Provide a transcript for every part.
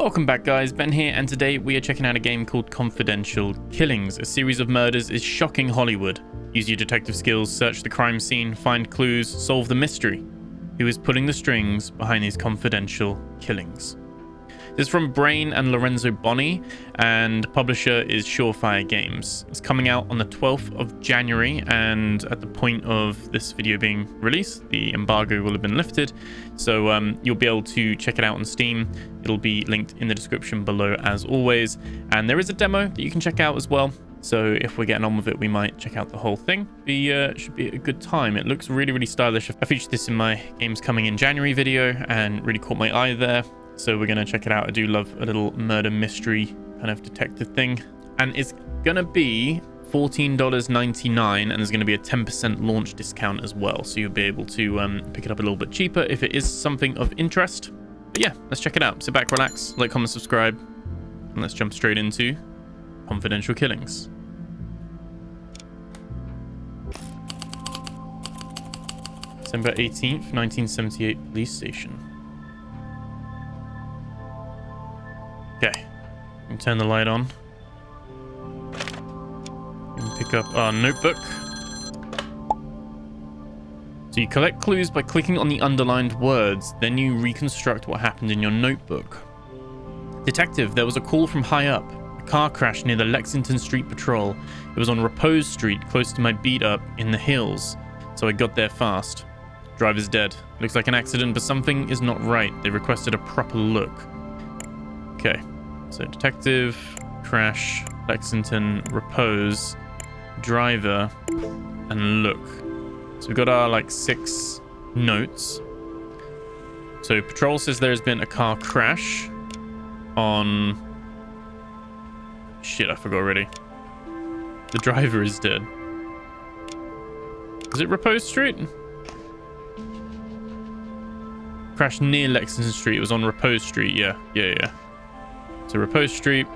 Welcome back guys, Ben here, and today we are checking out a game called Confidential Killings. A series of murders is shocking Hollywood. Use your detective skills, search the crime scene, find clues, solve the mystery. Who is pulling the strings behind these confidential killings? This is from Brain and Lorenzo Boni, and publisher is Surefire.Games. It's coming out on the 12th of January, and at the point of this video being released, the embargo will have been lifted, so you'll be able to check it out on Steam. It'll be linked in the description below as always, and there is a demo that you can check out as well. So if we're getting on with it, we might check out the whole thing. Should be a good time. It looks really stylish. I featured this in my games coming in January video and really caught my eye there. So we're going to check it out. I do love a little murder mystery kind of detective thing. And it's going to be $14.99, and there's going to be a 10% launch discount as well. So you'll be able to pick it up a little bit cheaper if it is something of interest. But yeah, let's check it out. Sit back, relax, like, comment, subscribe, and let's jump straight into Confidential Killings. December 18th, 1978 police station. Okay, we can turn the light on. We can pick up our notebook. So you collect clues by clicking on the underlined words, then you reconstruct what happened in your notebook. Detective, there was a call from high up. A car crash near the Lexington Street Patrol. It was on Repose Street, close to my beat up in the hills, so I got there fast. Driver's dead. Looks like an accident, but something is not right. They requested a proper look. Okay, so detective, crash, Lexington, Repose, driver, and look. So we've got our like 6 notes. So patrol says there has been a car crash on... Shit, I forgot already. The driver is dead. Is it Repose Street? Crash near Lexington Street. It was on Repose Street. Yeah. So Repose Street.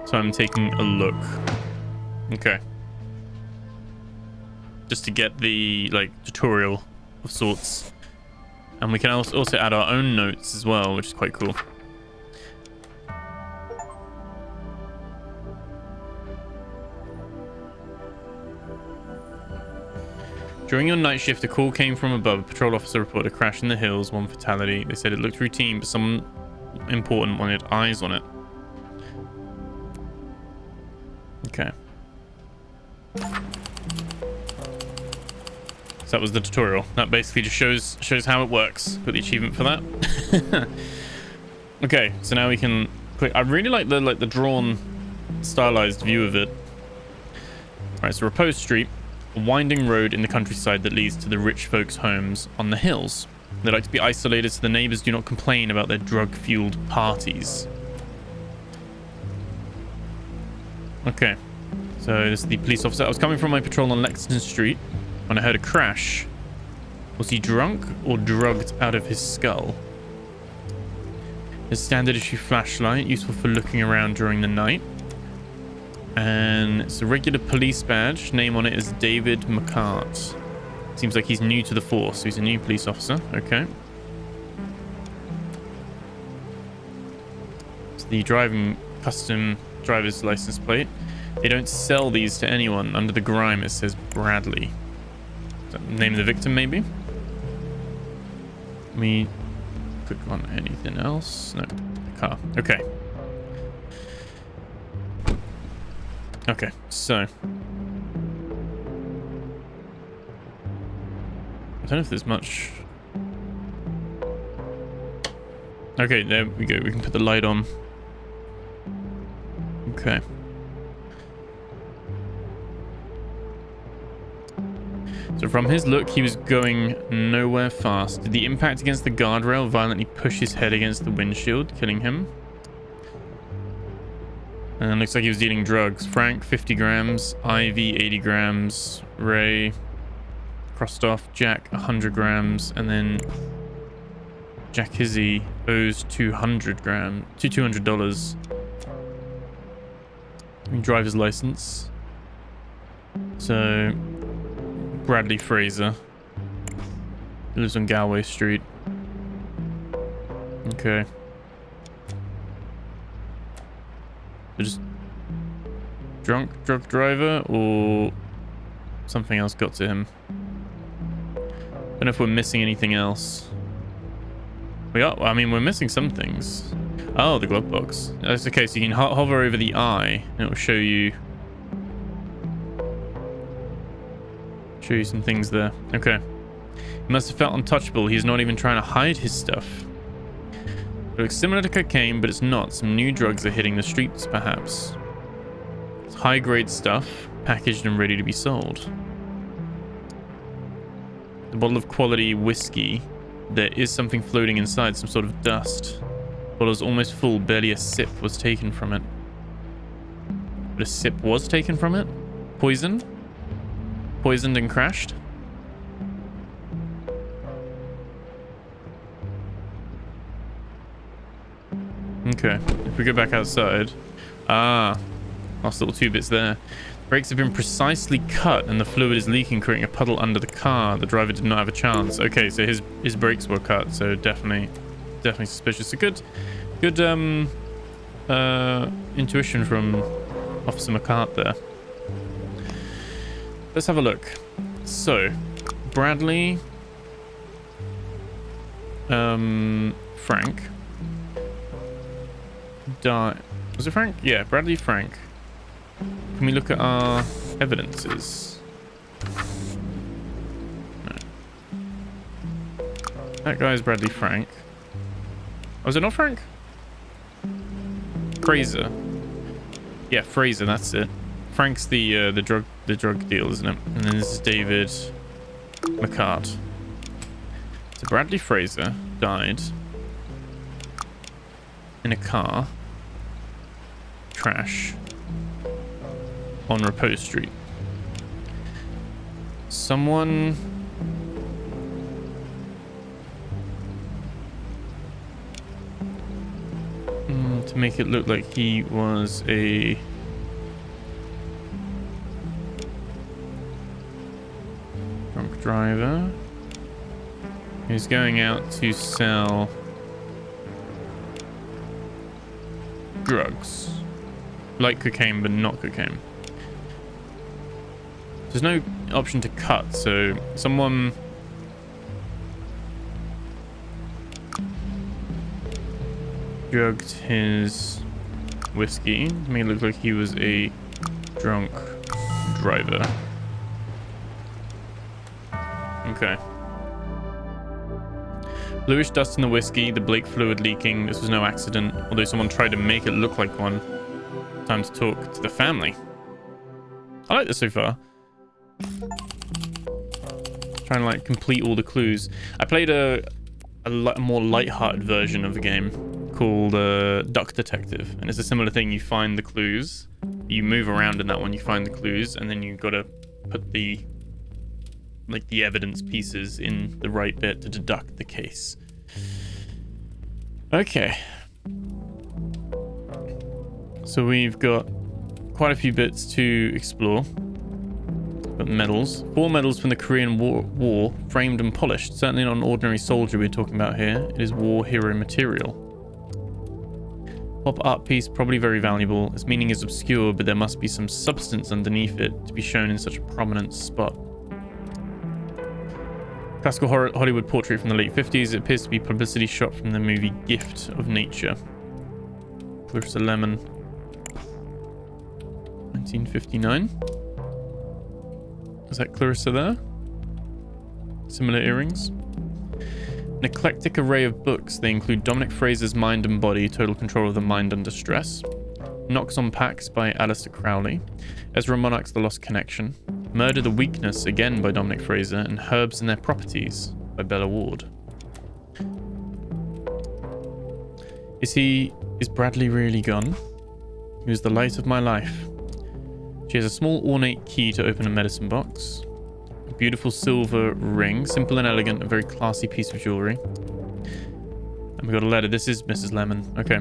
So I'm taking a look. Okay. Just to get the like tutorial of sorts. And we can also add our own notes as well, which is quite cool. During your night shift, a call came from above. A patrol officer reported a crash in the hills, 1 fatality. They said it looked routine, but someone important wanted eyes on it. Okay. So that was the tutorial. That basically just shows how it works. Got the achievement for that. Okay, so now we can click. I really like the drawn, stylized view of it. All right, so Repose Street. A winding road in the countryside that leads to the rich folks' homes on the hills. They like to be isolated so the neighbors do not complain about their drug-fueled parties. Okay, so this is the police officer. I was coming from my patrol on Lexington Street when I heard a crash. Was he drunk or drugged out of his skull? His standard issue flashlight, useful for looking around during the night. And it's a regular police badge. Name on it is David McCart. Seems like he's new to the force, so he's a new police officer. Okay. It's the driving custom driver's license plate. They don't sell these to anyone. Under the grime, it says Bradley. Is that the name of the victim, maybe? Let me click on anything else. No, car. Okay. Okay, so I don't know if there's much. Okay, there we go. We can put the light on. Okay. So from his look, he was going nowhere fast. Did the impact against the guardrail violently push his head against the windshield, killing him? And looks like he was dealing drugs. Frank, 50 grams. Ivy, 80 grams. Ray, crossed off. Jack, 100 grams. And then Jack Hizzy owes $200. Driver's license. So, Bradley Fraser. He lives on Galway Street. Okay. So just drunk driver, or something else got to him. Don't know if we're missing anything else. We are. I mean, we're missing some things. Oh, the glove box. That's okay. So you can hover over the eye, and it will show you some things there. Okay. He must have felt untouchable. He's not even trying to hide his stuff. It looks similar to cocaine, but it's not. Some new drugs are hitting the streets, perhaps. It's high-grade stuff, packaged and ready to be sold. The bottle of quality whiskey. There is something floating inside, some sort of dust. The bottle is almost full, barely a sip was taken from it. But a sip was taken from it? Poisoned? Poisoned and crashed? Okay, if we go back outside. Ah, last little 2 bits there. Brakes have been precisely cut and the fluid is leaking, creating a puddle under the car. The driver did not have a chance. Okay, so his brakes were cut, so definitely suspicious. A good intuition from Officer McCart there. Let's have a look. So, Bradley, Frank. Was it Frank? Yeah, Bradley, Frank. Can we look at our evidences? No. That guy's Bradley Frank. Was it not Frank? Fraser. Yeah, Fraser, that's it. Frank's the drug deal, isn't it? And then this is David McCart. So Bradley Fraser died in a car crash on Repose Street. Someone to make it look like he was a drunk driver who's going out to sell drugs, like cocaine but not cocaine. There's no option to cut, so someone drugged his whiskey to make it look like he was a drunk driver. Okay. Bluish dust in the whiskey, the Blake fluid leaking. This was no accident, although someone tried to make it look like one. Time to talk to the family. I like this so far. Trying to like complete all the clues. I played a more light-hearted version of the game called Duck Detective, and it's a similar thing. You find the clues, you move around in that one, you find the clues, and then you gotta put the evidence pieces in the right bit to deduct the case. Okay. So we've got quite a few bits to explore. Got medals. 4 medals from the Korean War, framed and polished. Certainly not an ordinary soldier we're talking about here. It is war hero material. Pop art piece, probably very valuable. Its meaning is obscure, but there must be some substance underneath it to be shown in such a prominent spot. Classical Hollywood portrait from the late 50s. It appears to be a publicity shot from the movie Gift of Nature. Clarissa Lemon. 1959. Is that Clarissa there? Similar earrings. An eclectic array of books. They include Dominic Fraser's Mind and Body, Total Control of the Mind Under Stress. Knocks on Packs by Alistair Crowley. Ezra Monarch's The Lost Connection. Murder the Weakness, again by Dominic Fraser. And Herbs and Their Properties by Bella Ward. Is Bradley really gone? He was the light of my life. She has a small ornate key to open a medicine box. A beautiful silver ring, simple and elegant, a very classy piece of jewelry. And we got a letter. This is Mrs. Lemon. Okay.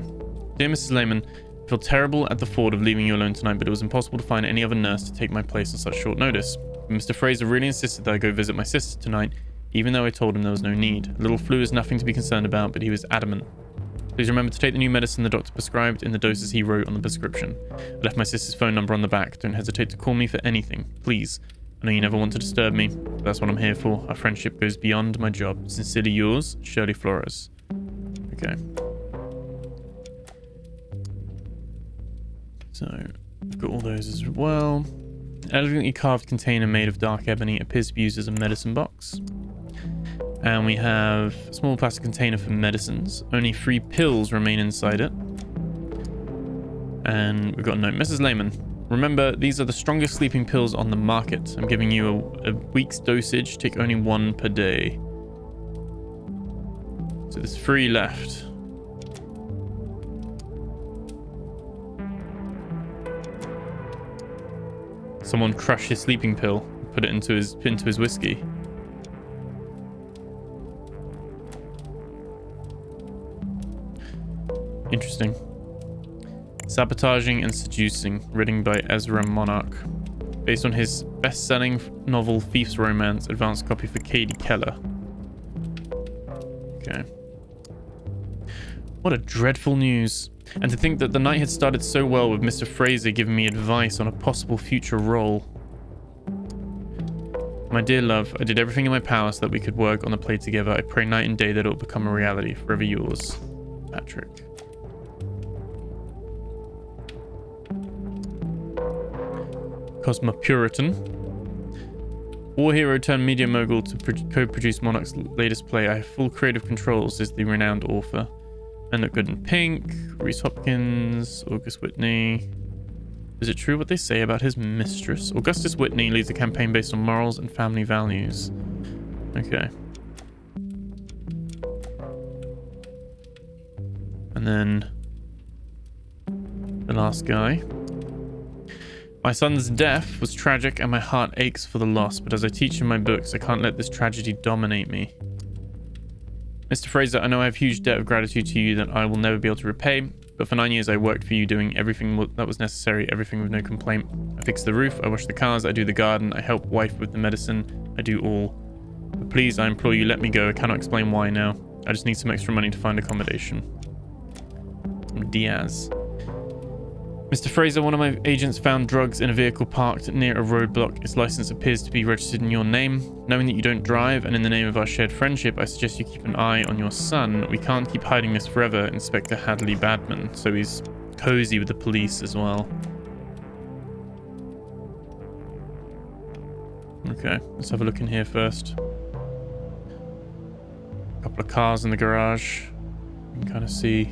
Dear Mrs. Lemon, I feel terrible at the thought of leaving you alone tonight, but it was impossible to find any other nurse to take my place on such short notice. Mr. Fraser really insisted that I go visit my sister tonight, even though I told him there was no need. A little flu is nothing to be concerned about, but he was adamant. Please remember to take the new medicine the doctor prescribed in the doses he wrote on the prescription. I left my sister's phone number on the back. Don't hesitate to call me for anything. Please. I know you never want to disturb me, but that's what I'm here for. Our friendship goes beyond my job. Sincerely yours, Shirley Flores. Okay. So, I've got all those as well. An elegantly carved container made of dark ebony appears to be used as a medicine box. And we have a small plastic container for medicines. Only 3 pills remain inside it. And we've got a note. Mrs. Lehman, remember, these are the strongest sleeping pills on the market. I'm giving you a week's dosage. Take only 1 per day. So there's 3 left. Someone crushed his sleeping pill, put it into his whiskey. Interesting. Sabotaging and Seducing, written by Ezra Monarch. Based on his best-selling novel Thief's Romance, advanced copy for Katie Keller. Okay. What a dreadful news. And to think that the night had started so well with Mr. Fraser giving me advice on a possible future role. My dear love, I did everything in my power so that we could work on the play together. I pray night and day that it will become a reality. Forever yours, Patrick. Cosmopuritan. War hero turned media mogul to co-produce Monarch's latest play. I have full creative control, says the renowned author. And Look Good in Pink, Reese Hopkins, August Whitney. Is it true what they say about his mistress? Augustus Whitney leads a campaign based on morals and family values. Okay. And then the last guy. My son's death was tragic and my heart aches for the loss, but as I teach in my books, I can't let this tragedy dominate me. Mr. Fraser, I know I have a huge debt of gratitude to you that I will never be able to repay, but for 9 years I worked for you doing everything that was necessary, everything with no complaint. I fix the roof, I wash the cars, I do the garden, I help wife with the medicine, I do all. But please, I implore you, let me go. I cannot explain why now. I just need some extra money to find accommodation. From Diaz. Mr. Fraser, one of my agents found drugs in a vehicle parked near a roadblock. Its license appears to be registered in your name. Knowing that you don't drive, and in the name of our shared friendship, I suggest you keep an eye on your son. We can't keep hiding this forever, Inspector Hadley Badman. So he's cozy with the police as well. Okay, let's have a look in here first. A couple of cars in the garage. You can kind of see.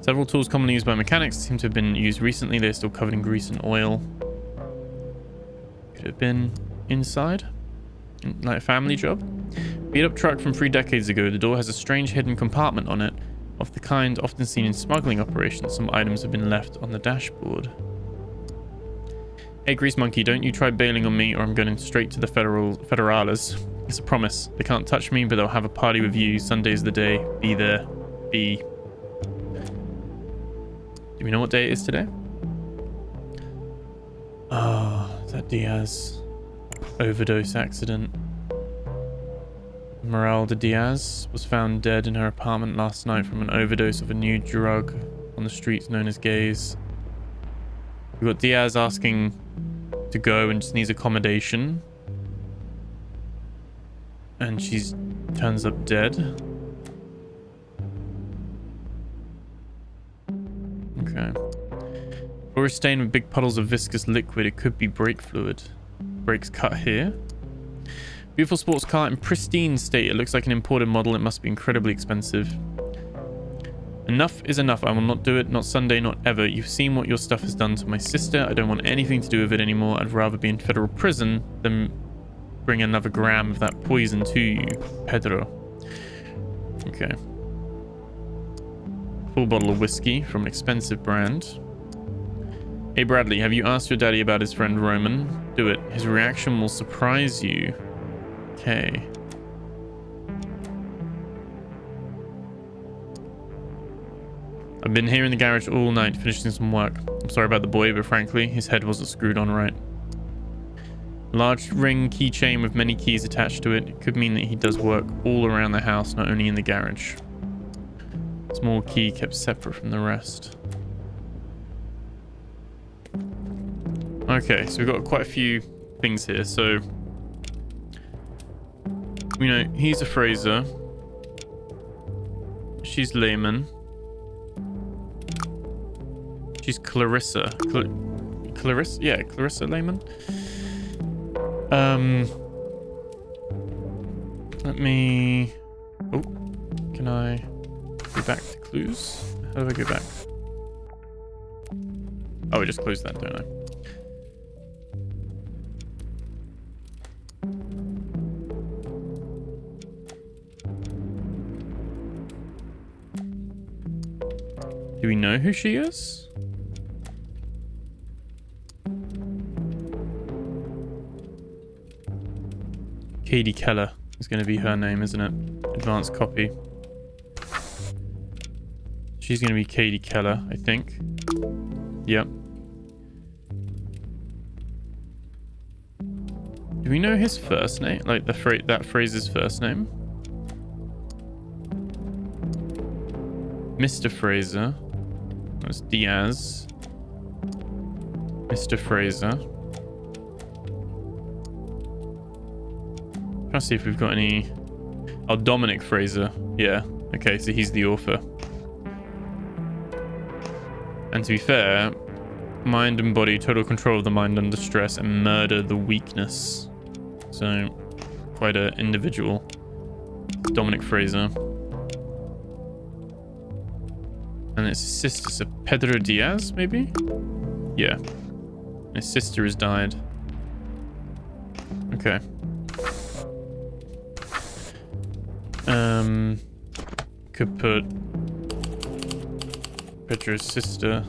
Several tools commonly used by mechanics seem to have been used recently. They're still covered in grease and oil. Could have been inside, like a family job. Beat up truck from 3 decades ago. The door has a strange hidden compartment on it, of the kind often seen in smuggling operations. Some items have been left on the dashboard. Hey, Grease Monkey, don't you try bailing on me or I'm going straight to the Federales. It's a promise. They can't touch me, but they'll have a party with you. Sunday's the day. Be there. Be. Do we know what day it is today? Oh, is that Diaz? Overdose accident. Esmeralda Diaz was found dead in her apartment last night from an overdose of a new drug on the streets known as gays. We've got Diaz asking to go and just needs accommodation. And she's turns up dead. Okay. Floor is stained with big puddles of viscous liquid. It could be brake fluid. Brakes cut here. Beautiful sports car in pristine state. It looks like an imported model. It must be incredibly expensive. Enough is enough. I will not do it. Not Sunday, not ever. You've seen what your stuff has done to my sister. I don't want anything to do with it anymore. I'd rather be in federal prison than bring another gram of that poison to you, Pedro. Okay. Full bottle of whiskey from an expensive brand. Hey Bradley, have you asked your daddy about his friend Roman? Do it. His reaction will surprise you. Okay. I've been here in the garage all night finishing some work. I'm sorry about the boy, but frankly, his head wasn't screwed on right. Large ring keychain with many keys attached to it. It could mean that he does work all around the house, not only in the garage. Small key kept separate from the rest. Okay, so we've got quite a few things here. So, you know, he's a Fraser. She's Lehman. She's Clarissa. Clarissa? Yeah, Clarissa Lehman. Let me... Oh, can I go back to clues? How do I go back? Oh, I just closed that, don't I? Do we know who she is? Katie Keller is going to be her name, isn't it? Advanced copy. She's going to be Katie Keller, I think. Yep. Do we know his first name? Like that phrase's first name? Mr. Fraser. That's Diaz. Mr. Fraser. Trying to see if we've got any... Oh, Dominic Fraser. Yeah. Okay, so he's the author. And to be fair, mind and body, total control of the mind under stress, and murder the weakness. So, quite an individual. Dominic Fraser. And it's his sister, so Pedro Diaz, maybe? Yeah. His sister has died. Okay. Could put Pedro's sister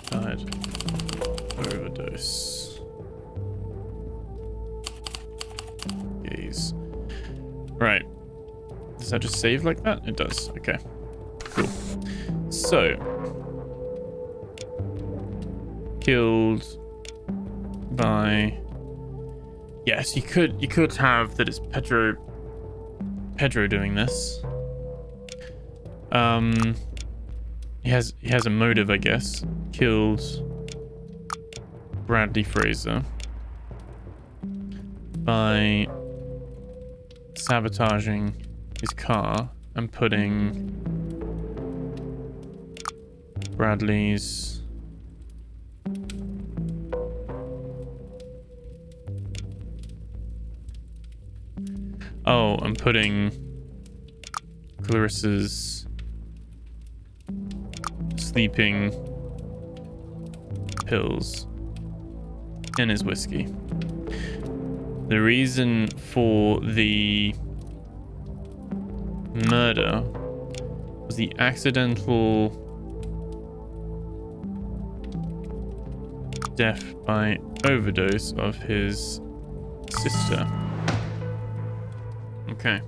died overdose. Gaze. Right. Does that just save like that? It does. Okay. Cool. So, killed by... Yes, you could have that it's Pedro doing this. He has a motive, I guess. Killed Bradley Fraser by sabotaging his car and putting Bradley's I'm putting Clarissa's sleeping pills in his whiskey. The reason for the murder was the accidental death by overdose of his sister. Okay.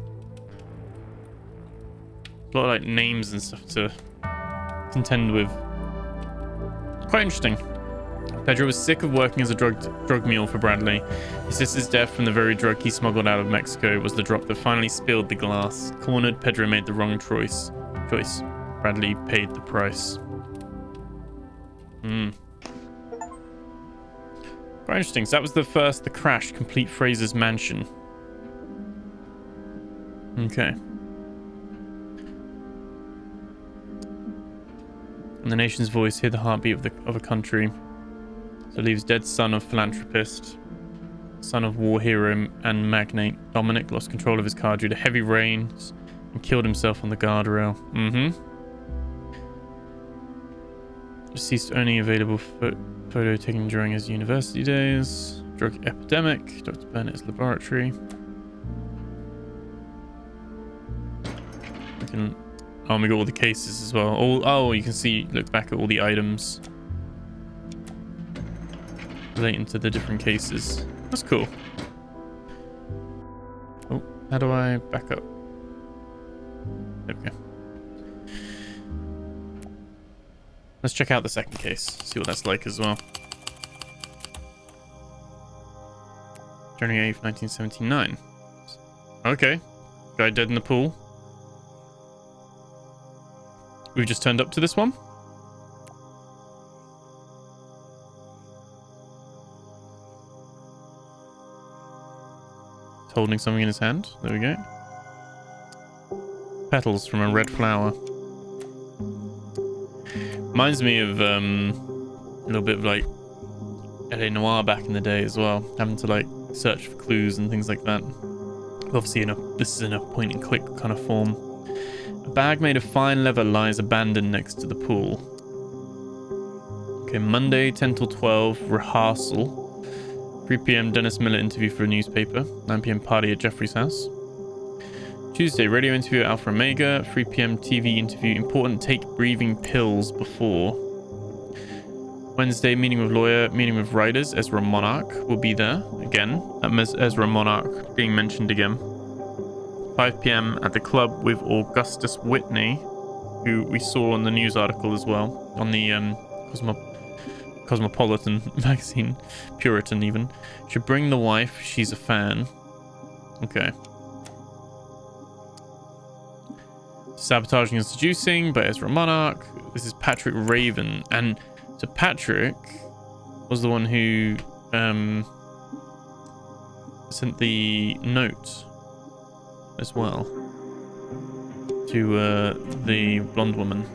A lot of like names and stuff to contend with. Quite interesting. Pedro was sick of working as a drug mule for Bradley. His sister's death from the very drug he smuggled out of Mexico was the drop that finally spilled the glass. Cornered, Pedro made the wrong choice. Bradley paid the price. Quite interesting. So that was the crash, complete Fraser's mansion. Okay. In the nation's voice, hear the heartbeat of a country. So leaves dead son of philanthropist, son of war hero and magnate. Dominic lost control of his car due to heavy rains and killed himself on the guardrail. Deceased only available photo taken during his university days. Drug epidemic. Dr. Bennett's laboratory. We can... Oh, we got all the cases as well. Oh, you can see, look back at all the items relating to the different cases. That's cool. Oh, how do I back up? There we go. Let's check out the second case, see what that's like as well. January 8th, 1979. Okay. Guy dead in the pool. We've just turned up to this one. He's holding something in his hand. There we go. Petals from a red flower. Reminds me of a little bit of like L.A. Noire back in the day as well. Having to like search for clues and things like that. Obviously this is in a point and click kind of form. A bag made of fine leather lies abandoned next to the pool. Okay, Monday 10 till 12 rehearsal. 3 p.m. Dennis Miller interview for a newspaper. 9 p.m. party at Jeffrey's house. Tuesday radio interview at Alpha Omega. 3 p.m. TV interview. Important take breathing pills before. Wednesday meeting with lawyer, meeting with writers. Ezra Monarch will be there again. Ezra Monarch being mentioned again. 5 p.m. at the club with Augustus Whitney, who we saw on the news article as well, on the Cosmopolitan magazine, Puritan even. Should bring the wife, she's a fan. Okay. Sabotaging and Seducing by Ezra Monarch. This is Patrick Raven. And so Patrick was the one who sent the note as well to the blonde woman.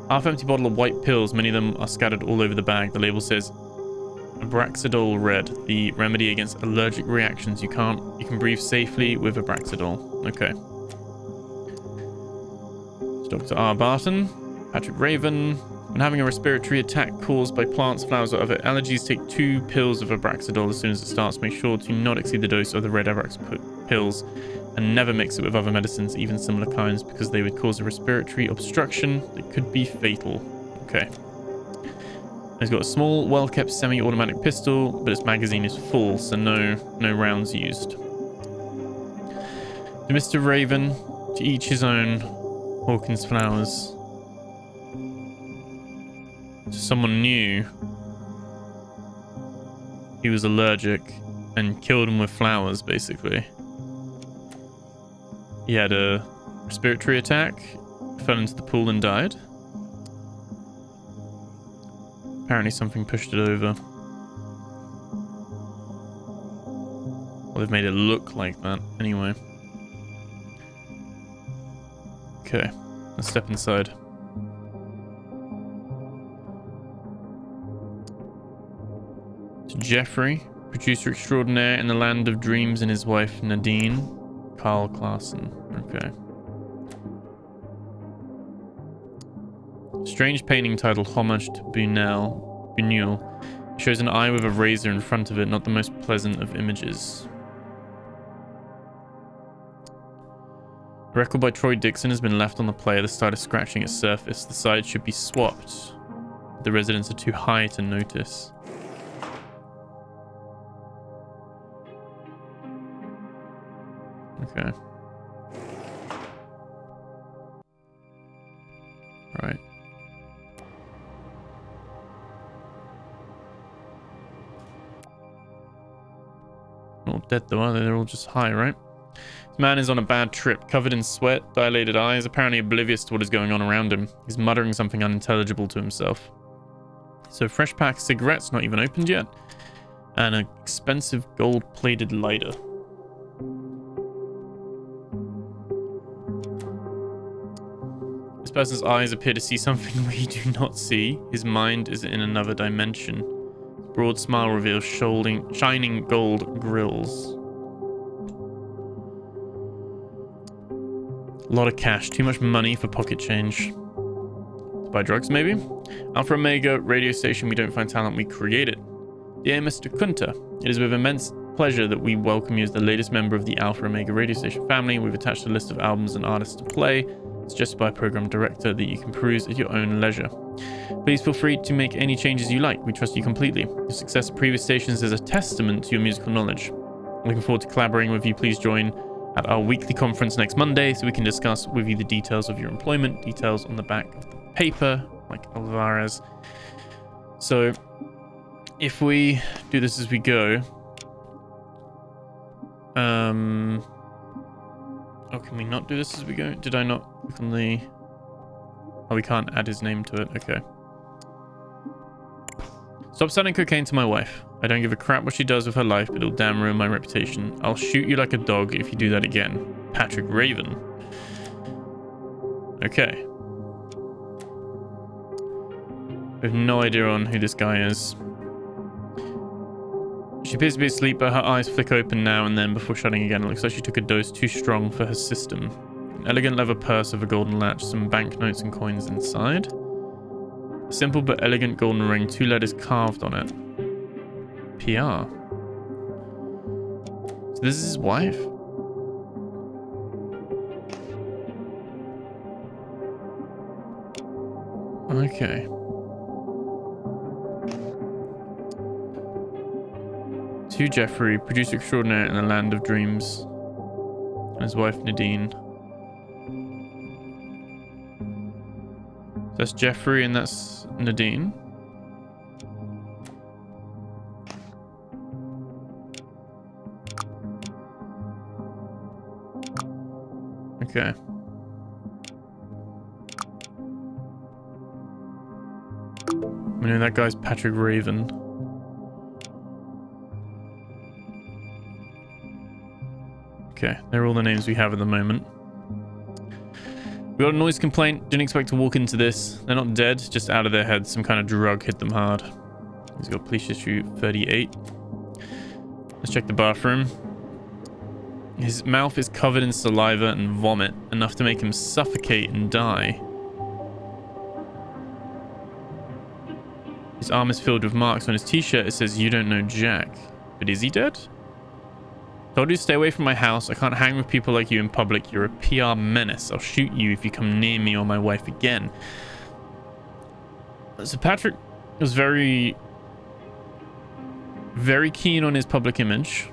Half-empty bottle of white pills. Many of them are scattered all over the bag. The label says Abraxadol Red, the remedy against allergic reactions. You can breathe safely with Abraxadol. Okay. It's Dr. R. Barton, Patrick Raven. When having a respiratory attack caused by plants, flowers, or other allergies, take 2 pills of Abraxadol as soon as it starts. Make sure to not exceed the dose of the red Abrax pills and never mix it with other medicines, even similar kinds, because they would cause a respiratory obstruction that could be fatal. Okay. He's got a small, well-kept semi-automatic pistol, but its magazine is full, so no rounds used. To Mr. Raven, to each his own. Hawkins Flowers. Someone knew he was allergic and killed him with flowers, basically. He had a respiratory attack, fell into the pool and died. Apparently something pushed it over. Well, they've made it look like that anyway. Okay, let's step inside. To Jeffrey, producer extraordinaire in the land of dreams, and his wife Nadine. Carl Claassen. Okay. Strange painting titled Homage to Buñuel. It shows an eye with a razor in front of it, not the most pleasant of images. A record by Troy Dixon has been left on the player. The start is scratching its surface. The sides should be swapped. The residents are too high to notice. Okay. Right. All dead though, are they? They're all just high, right? This man is on a bad trip, covered in sweat, dilated eyes, apparently oblivious to what is going on around him. He's muttering something unintelligible to himself. So fresh pack cigarettes, not even opened yet, and an expensive gold-plated lighter. This person's eyes appear to see something we do not see. His mind is in another dimension. His broad smile reveals shining gold grills. A lot of cash. Too much money for pocket change. To buy drugs, maybe? Alpha Omega radio station. We don't find talent, we create it. Dear Mr. Kunter, it is with immense pleasure that we welcome you as the latest member of the Alpha Omega radio station family. We've attached a list of albums and artists to play, suggested by program director, that you can peruse at your own leisure. Please feel free to make any changes you like. We trust you completely. Your success at previous stations is a testament to your musical knowledge. Looking forward to collaborating with you. Please join at our weekly conference next Monday so we can discuss with you the details of your employment, details on the back of the paper, like Alvarez. So if we do this as we go, oh, can we not do this as we go? Did I not click on the... Oh, we can't add his name to it. Okay. Stop selling cocaine to my wife. I don't give a crap what she does with her life, but it'll damn ruin my reputation. I'll shoot you like a dog if you do that again. Patrick Raven. Okay. I have no idea on who this guy is. She appears to be asleep, but her eyes flick open now and then before shutting again. It looks like she took a dose too strong for her system. An elegant leather purse with a golden latch, some banknotes and coins inside. A simple but elegant golden ring, 2 letters carved on it. PR. So this is his wife? Okay. To Jeffrey, producer extraordinaire in the land of dreams. And his wife Nadine. So that's Jeffrey and that's Nadine. Okay. I know that guy's Patrick Raven. Okay, they're all the names we have at the moment. We got a noise complaint. Didn't expect to walk into this. They're not dead, just out of their heads. Some kind of drug hit them hard. He's got police issue 38. Let's check the bathroom. His mouth is covered in saliva and vomit, enough to make him suffocate and die. His arm is filled with marks. On his t-shirt it says, "You don't know Jack." But is he dead? Told you to stay away from my house. I can't hang with people like you in public. You're a PR menace. I'll shoot you if you come near me or my wife again. So Patrick was very keen on his public image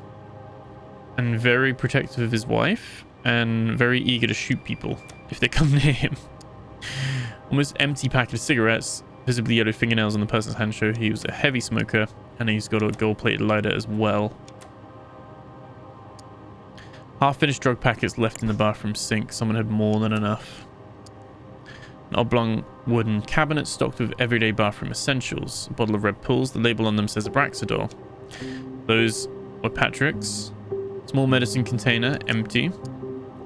and very protective of his wife and very eager to shoot people if they come near him. Almost empty pack of cigarettes, visibly yellow fingernails on the person's hand show he was a heavy smoker, and he's got a gold-plated lighter as well. Half-finished drug packets left in the bathroom sink. Someone had more than enough. An oblong wooden cabinet stocked with everyday bathroom essentials. A bottle of red pills. The label on them says Abraxador. Those were Patrick's. Small medicine container, empty.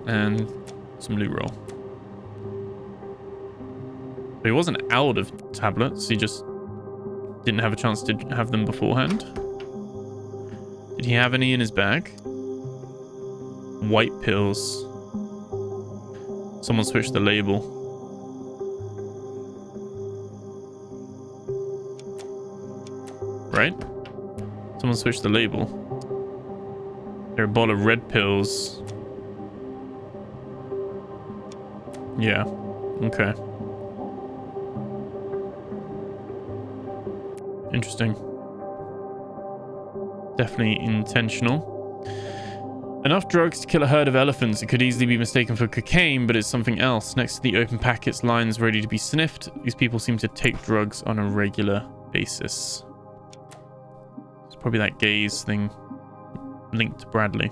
And some loo roll. But he wasn't out of tablets. He just didn't have a chance to have them beforehand. Did he have any in his bag? White pills. Someone switched the label. Right? Someone switched the label. There are a bottle of red pills. Yeah. Okay. Interesting. Definitely intentional. Enough drugs to kill a herd of elephants. It could easily be mistaken for cocaine, but it's something else. Next to the open packets, lines ready to be sniffed. These people seem to take drugs on a regular basis. It's probably that gaze thing linked to Bradley.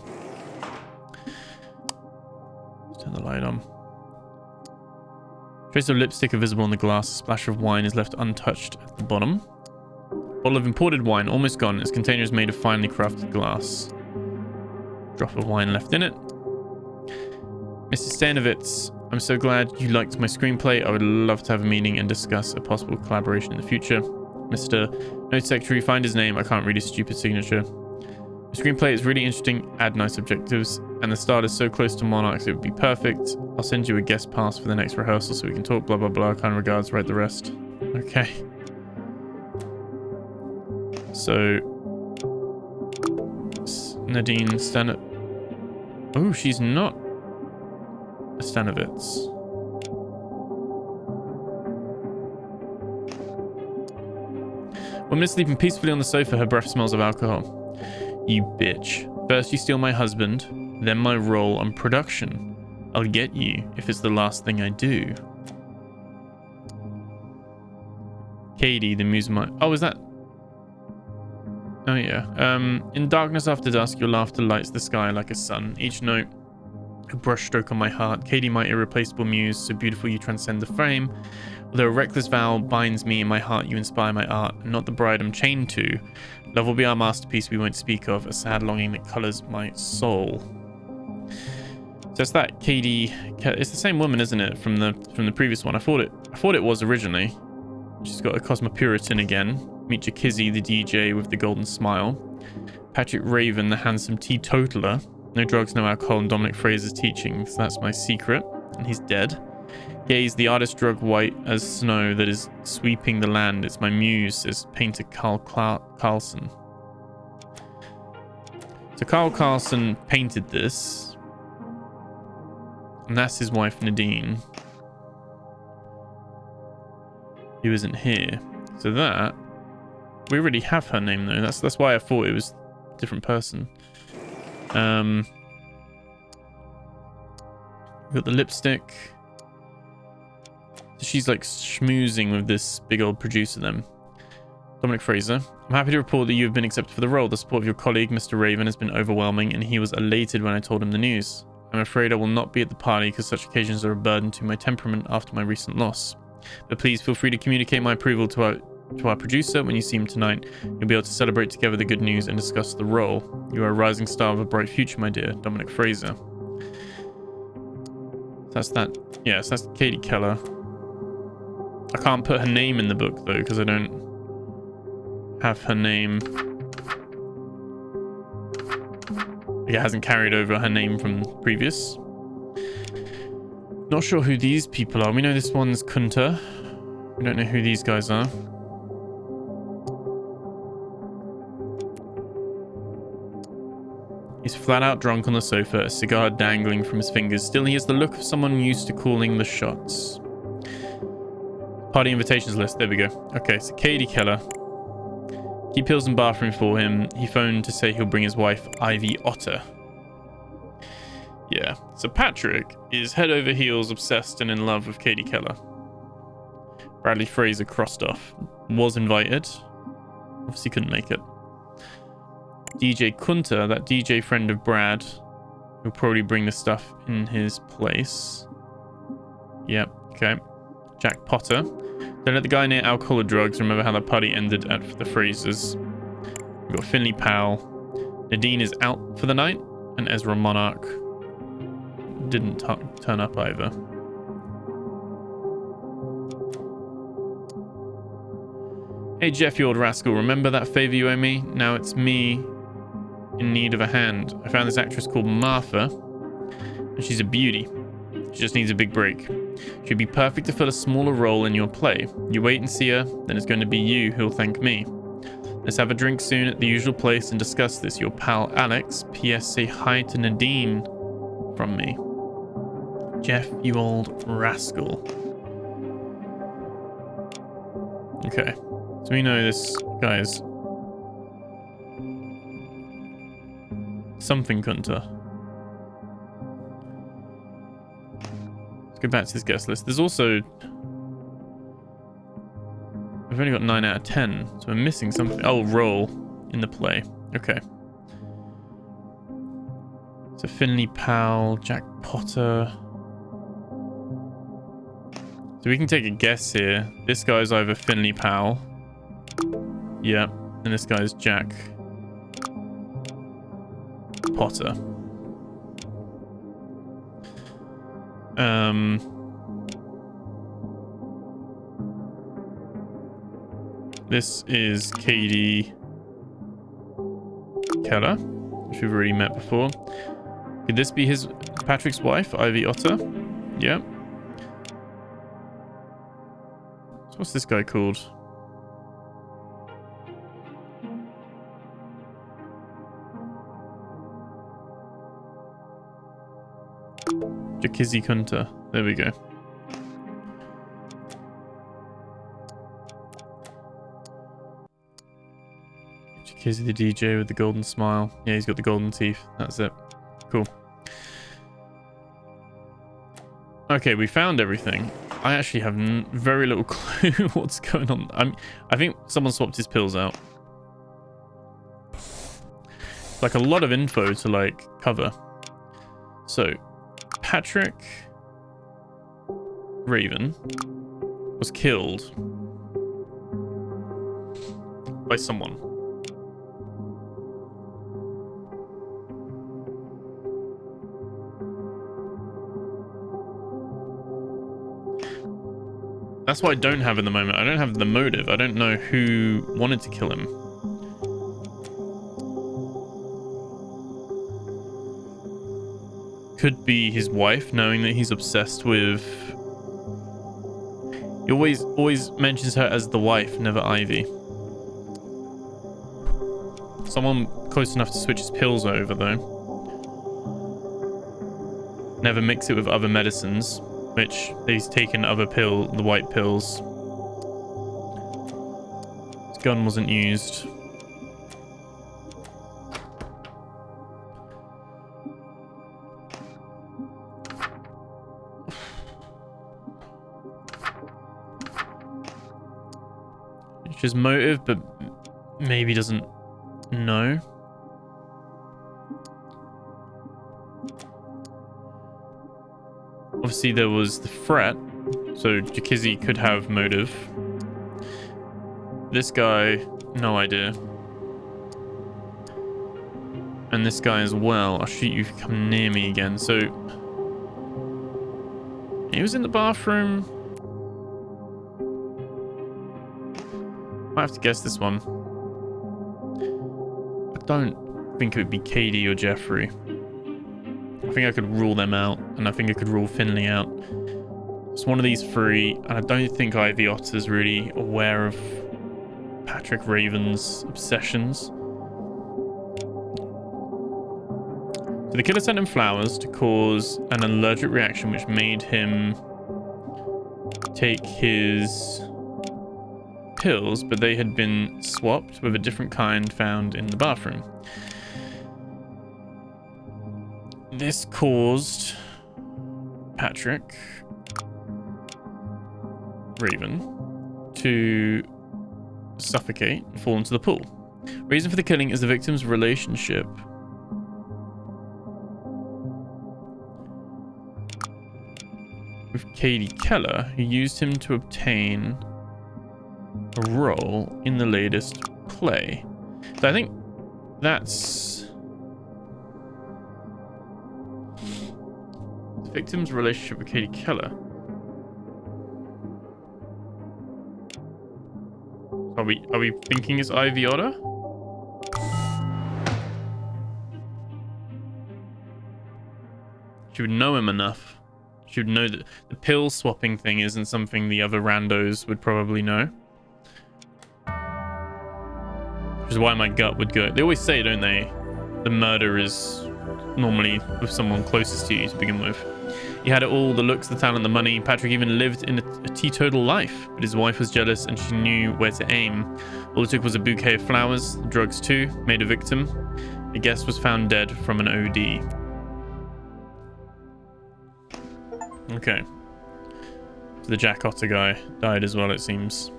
Let's turn the light on. Trace of lipstick are visible on the glass. A splash of wine is left untouched at the bottom. Bottle of imported wine, almost gone. Its container is made of finely crafted glass. Drop of wine left in it. Mr. Stanovitz, I'm so glad you liked my screenplay. I would love to have a meeting and discuss a possible collaboration in the future. Mr. Note Secretary, find his name. I can't read his stupid signature. The screenplay is really interesting. Add nice objectives. And the start is so close to Monarchs, it would be perfect. I'll send you a guest pass for the next rehearsal so we can talk. Blah, blah, blah. Kind regards. Write the rest. Okay. So Nadine Stanov. Oh, she's not a Stanovitz. Woman is sleeping peacefully on the sofa. Her breath smells of alcohol. You bitch. First you steal my husband, then my role on production. I'll get you if it's the last thing I do. Katie, the muse of my... Oh, is that... Oh, yeah. In darkness after dusk, your laughter lights the sky like a sun. Each note A brushstroke on my heart. Katie, my irreplaceable muse, so beautiful you transcend the frame. Although a reckless vow binds me in my heart, you inspire my art, and not the bride I'm chained to. Love will be our masterpiece we won't speak of, a sad longing that colours my soul. So it's that Katie. It's the same woman, isn't it, from the previous one? I thought it was originally. She's got a Cosmopolitan again. Meet Kizzy, the DJ with the golden smile. Patrick Raven, the handsome teetotaler. No drugs, no alcohol, and Dominic Fraser's teachings. That's my secret. And he's dead. Gaze, the artist drug white as snow that is sweeping the land. It's my muse, says painter Carlson. So Carl Carlson painted this. And that's his wife, Nadine. Who isn't here. So that... We already have her name, though. That's why I thought it was a different person. We've got the lipstick. She's like schmoozing with this big old producer then. Dominic Fraser. I'm happy to report that you have been accepted for the role. The support of your colleague, Mr. Raven, has been overwhelming, and he was elated when I told him the news. I'm afraid I will not be at the party because such occasions are a burden to my temperament after my recent loss. But please feel free to communicate my approval to our producer when you see him tonight. You'll be able to celebrate together the good news and discuss the role. You are a rising star of a bright future, my dear. Dominic Fraser. That's that. Yes, that's Katie Keller. I can't put her name in the book, though, because I don't have her name. It hasn't carried over her name from previous. Not sure who these people are. We know this one's Kunter. We don't know who these guys are. He's flat out drunk on the sofa, a cigar dangling from his fingers. Still, he has the look of someone used to calling the shots. Party invitations list. There we go. Okay, so Katie Keller. Keep pills in bathroom for him. He phoned to say he'll bring his wife, Ivy Otter. Yeah, so Patrick is head over heels obsessed and in love with Katie Keller. Bradley Fraser crossed off. Was invited. Obviously couldn't make it. DJ Kunter, that DJ friend of Brad, will probably bring the stuff in his place. Yep, okay. Jack Potter. Don't let the guy near alcohol or drugs. Remember how that party ended at the Frasers. We've got Finley Powell. Nadine is out for the night. And Ezra Monarch didn't turn up either. Hey Jeff, you old rascal. Remember that favor you owe me? Now it's me in need of a hand. I found this actress called Martha. And she's a beauty. She just needs a big break. She'd be perfect to fill a smaller role in your play. You wait and see her, then it's going to be you who'll thank me. Let's have a drink soon at the usual place and discuss this. Your pal Alex. P.S. Say hi to Nadine from me. Jeff, you old rascal. Okay. So we know this guy is something Kunter. Go back to this guest list. There's also... We've only got 9 out of 10, so we're missing something. Oh, role in the play. Okay. So Finley Powell, Jack Potter. So we can take a guess here. This guy's either Finley Powell. Yeah. And this guy's Jack Potter. This is Katie Keller, which we've already met before. Could this be Patrick's wife, Ivy Otter? Yeah. So what's this guy called? Jakizzy Kunter. There we go. Jakizzy the DJ with the golden smile. Yeah, he's got the golden teeth. That's it. Cool. Okay, we found everything. I actually have very little clue what's going on. I think someone swapped his pills out. Like a lot of info to like cover. So Patrick Raven was killed by someone. That's what I don't have in the moment. I don't have the motive. I don't know who wanted to kill him. Could be his wife, knowing that he's obsessed with... He always mentions her as the wife, never Ivy. Someone close enough to switch his pills over, though. Never mix it with other medicines, which he's taken the white pills. His gun wasn't used. It's his motive, but maybe doesn't know. Obviously, there was the threat, so Jakizi could have motive. This guy, no idea. And this guy as well. I'll shoot you if you come near me again. So, he was in the bathroom. Might have to guess this one. I don't think it would be Katie or Jeffrey. I think I could rule them out, and I think I could rule Finley out. It's one of these three, and I don't think Ivy Otter's really aware of Patrick Raven's obsessions. So the killer sent him flowers to cause an allergic reaction, which made him take his pills, but they had been swapped with a different kind found in the bathroom. This caused Patrick Raven to suffocate and fall into the pool. Reason for the killing is the victim's relationship with Katie Keller, who used him to obtain a role in the latest play. So I think that's the victim's relationship with Katie Keller. Are we thinking it's Ivy Otter? She would know him enough. She would know that the pill swapping thing isn't something the other randos would probably know. Which is why my gut would go. They always say, don't they? The murder is normally with someone closest to you to begin with. He had it all, the looks, the talent, the money. Patrick even lived in a teetotal life, but his wife was jealous and she knew where to aim. All it took was a bouquet of flowers, drugs too, made a victim. The guest was found dead from an OD. Okay. So the Jack Otter guy died as well, it seems.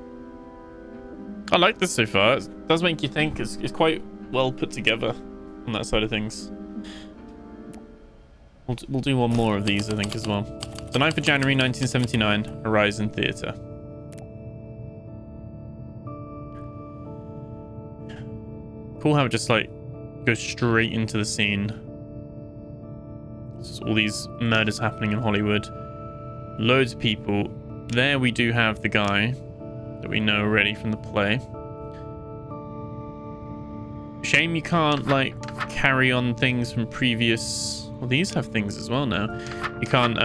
I like this so far. It does make you think. It's quite well put together on that side of things. We'll do one more of these, I think, as well. The 9th of January, 1979, Horizon Theatre. Cool how it just, like, goes straight into the scene. There's all these murders happening in Hollywood. Loads of people. There we do have the guy that we know already from the play. Shame you can't, like, carry on things from previous... Well, these have things as well now. You can't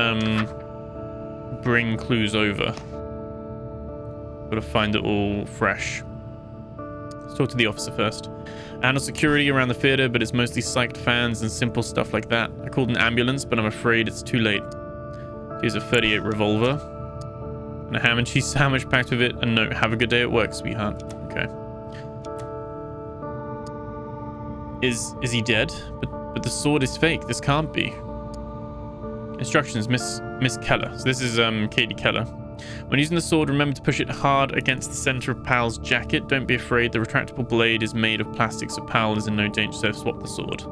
bring clues over. Gotta find it all fresh. Let's talk to the officer first. I handle security around the theater, but it's mostly psyched fans and simple stuff like that. I called an ambulance, but I'm afraid it's too late. Here's a 38 revolver. And a ham and cheese sandwich packed with it. And note, have a good day at work, sweetheart. Okay. Is he dead? But the sword is fake. This can't be. Instructions, Miss Keller. So this is Katie Keller. When using the sword, remember to push it hard against the center of Powell's jacket. Don't be afraid. The retractable blade is made of plastic, so Powell is in no danger, so I've swapped the sword.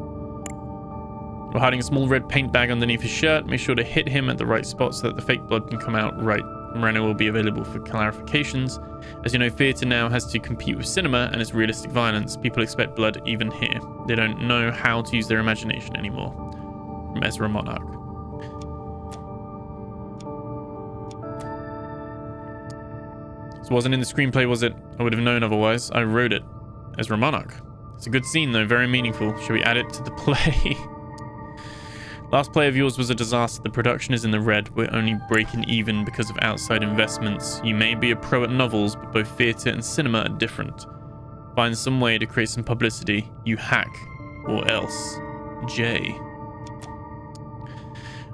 While hiding a small red paint bag underneath his shirt, make sure to hit him at the right spot so that the fake blood can come out right. Moreno will be available for clarifications. As you know, theatre now has to compete with cinema and its realistic violence. People expect blood even here. They don't know how to use their imagination anymore. From Ezra Monarch. This wasn't in the screenplay, was it? I would have known otherwise. I wrote it. Ezra Monarch. It's a good scene though, very meaningful. Should we add it to the play? Last play of yours was a disaster. The production is in the red. We're only breaking even because of outside investments. You may be a pro at novels, but both theatre and cinema are different. Find some way to create some publicity. You hack. Or else. Jay.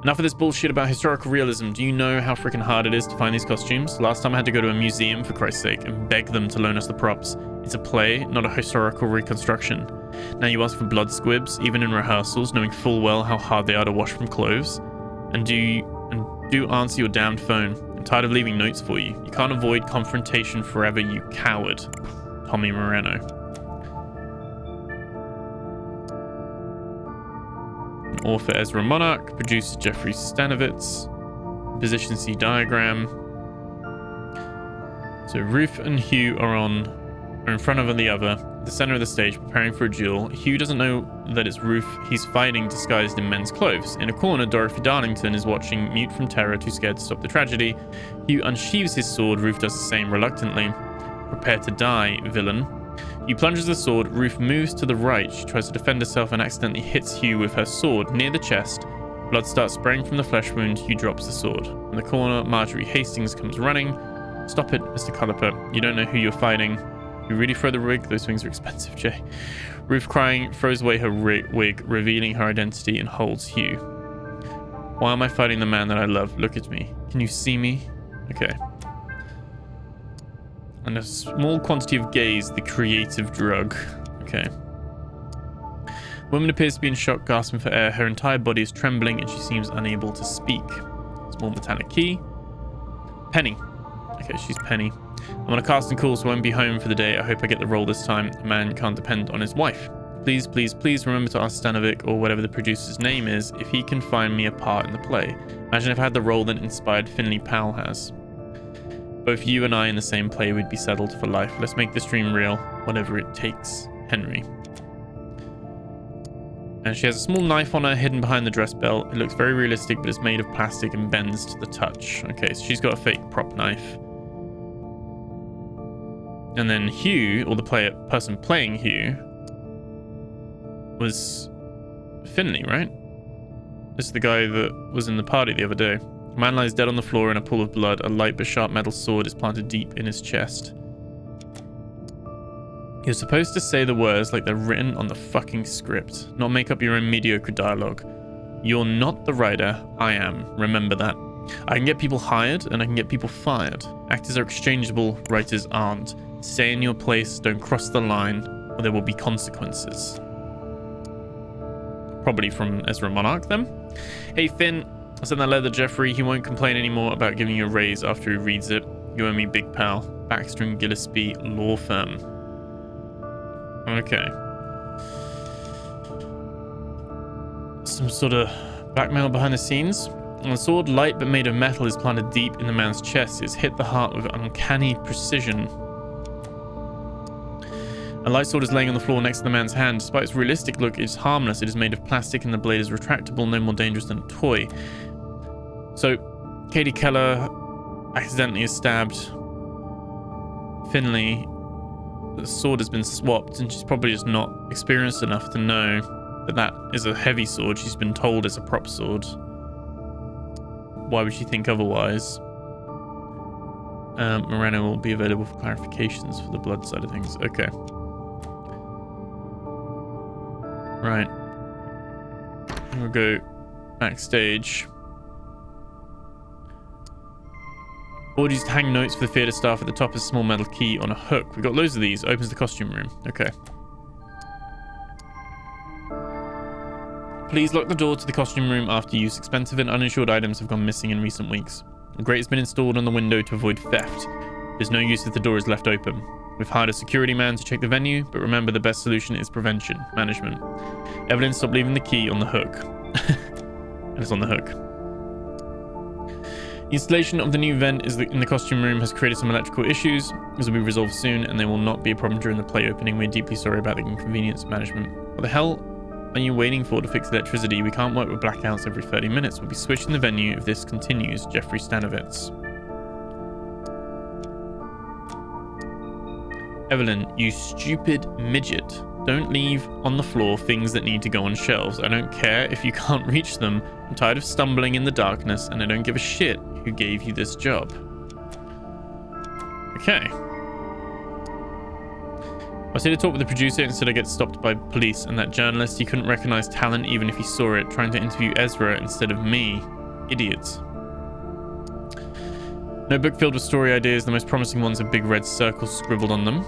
Enough of this bullshit about historical realism. Do you know how freaking hard it is to find these costumes? Last time I had to go to a museum, for Christ's sake, and beg them to loan us the props. It's a play, not a historical reconstruction. Now you ask for blood squibs, even in rehearsals, knowing full well how hard they are to wash from clothes. And do answer your damned phone. I'm tired of leaving notes for you. You can't avoid confrontation forever, you coward. Tommy Moreno. Author Ezra Monarch, producer Jeffrey Stanovitz, position C diagram. So Ruth and Hugh are in front of the other, at the center of the stage, preparing for a duel. Hugh doesn't know that it's Ruth he's fighting disguised in men's clothes. In a corner, Dorothy Darlington is watching, mute from terror, too scared to stop the tragedy. Hugh unsheathes his sword, Ruth does the same reluctantly. Prepare to die, villain. Hugh plunges the sword, Ruth moves to the right. She tries to defend herself and accidentally hits Hugh with her sword near the chest. Blood starts spraying from the flesh wound. Hugh drops the sword. In the corner, Marjorie Hastings comes running. Stop it, Mr. Culliper. You don't know who you're fighting. You really throw the wig? Those things are expensive, Jay. Ruth, crying, throws away her wig, revealing her identity, and holds Hugh. Why am I fighting the man that I love? Look at me. Can you see me? Okay. And a small quantity of gaze, the creative drug. Okay. The woman appears to be in shock, gasping for air. Her entire body is trembling and she seems unable to speak. Small metallic key. Penny. Okay, she's Penny. I'm on a casting call, so I won't be home for the day. I hope I get the role this time. A man can't depend on his wife. Please, please, please remember to ask Stanovic, or whatever the producer's name is, if he can find me a part in the play. Imagine if I had the role that inspired Finley Powell has. Both you and I in the same play would be settled for life. Let's make this dream real, whatever it takes. Henry. And she has a small knife on her hidden behind the dress belt. It looks very realistic, but it's made of plastic and bends to the touch. Okay, so she's got a fake prop knife. And then Hugh, or the person playing Hugh, was Finley, right? This is the guy that was in the party the other day. A man lies dead on the floor in a pool of blood. A light but sharp metal sword is planted deep in his chest. You're supposed to say the words like they're written on the fucking script, not make up your own mediocre dialogue. You're not the writer, I am. Remember that. I can get people hired and I can get people fired. Actors are exchangeable, writers aren't. Stay in your place, don't cross the line, or there will be consequences. Probably from Ezra Monarch, then. Hey, Finn, I sent that letter to Jeffrey. He won't complain anymore about giving you a raise after he reads it. You owe me, big pal. Baxter and Gillespie Law Firm. Okay. Some sort of blackmail behind the scenes. The sword, light but made of metal, is planted deep in the man's chest. It's hit the heart with uncanny precision. A light sword is laying on the floor next to the man's hand. Despite its realistic look, it is harmless. It is made of plastic and the blade is retractable, no more dangerous than a toy. So, Katie Keller accidentally has stabbed Finley. The sword has been swapped and she's probably just not experienced enough to know that that is a heavy sword. She's been told it's a prop sword. Why would she think otherwise? Moreno will be available for clarifications for the blood side of things. Okay. Right. We'll go backstage. Board used to hang notes for the theatre staff at the top of a small metal key on a hook. We've got loads of these. Opens the costume room. Okay. Please lock the door to the costume room after use. Expensive and uninsured items have gone missing in recent weeks. A grate has been installed on the window to avoid theft. There's no use if the door is left open. We've hired a security man to check the venue, but remember the best solution is prevention, management. Evelyn, stop leaving the key on the hook. And it's on the hook. The installation of the new vent in the costume room has created some electrical issues. This will be resolved soon, and they will not be a problem during the play opening. We're deeply sorry about the inconvenience management. What the hell are you waiting for to fix electricity? We can't work with blackouts every 30 minutes. We'll be switching the venue if this continues. Jeffrey Stanovitz. Evelyn, you stupid midget. Don't leave on the floor things that need to go on shelves. I don't care if you can't reach them. I'm tired of stumbling in the darkness, and I don't give a shit who gave you this job. Okay. I was here to talk with the producer. Instead I get stopped by police, and that journalist, he couldn't recognize talent even if he saw it, trying to interview Ezra instead of me. Idiots. Notebook filled with story ideas. The most promising ones have big red circles scribbled on them.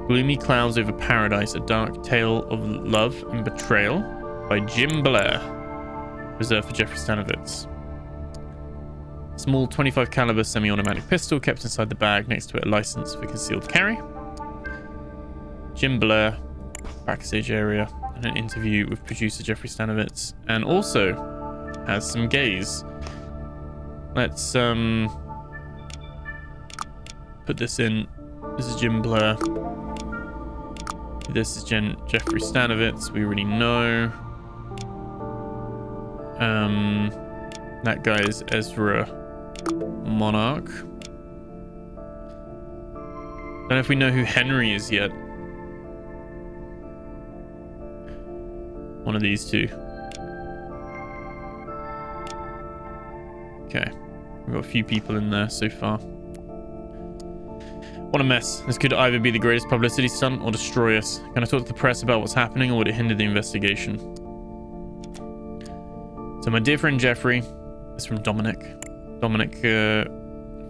Gloomy Clouds Over Paradise, A Dark Tale of Love and Betrayal by Jim Blair. Reserved for Jeffrey Stanovitz. Small 25 caliber semi-automatic pistol kept inside the bag, next to it a license for concealed carry. Jim Blair, backstage area, and an interview with producer Jeffrey Stanovitz, and also has some gays. Let's put this in. This is Jim Blair. This is Jeffrey Stanovitz. We already know. That guy is Ezra Monarch. Don't know if we know who Henry is yet. One of these two. Okay. We've got a few people in there so far. What a mess. This could either be the greatest publicity stunt or destroy us. Can I talk to the press about what's happening, or would it hinder the investigation? So my dear friend Jeffrey, this is from Dominic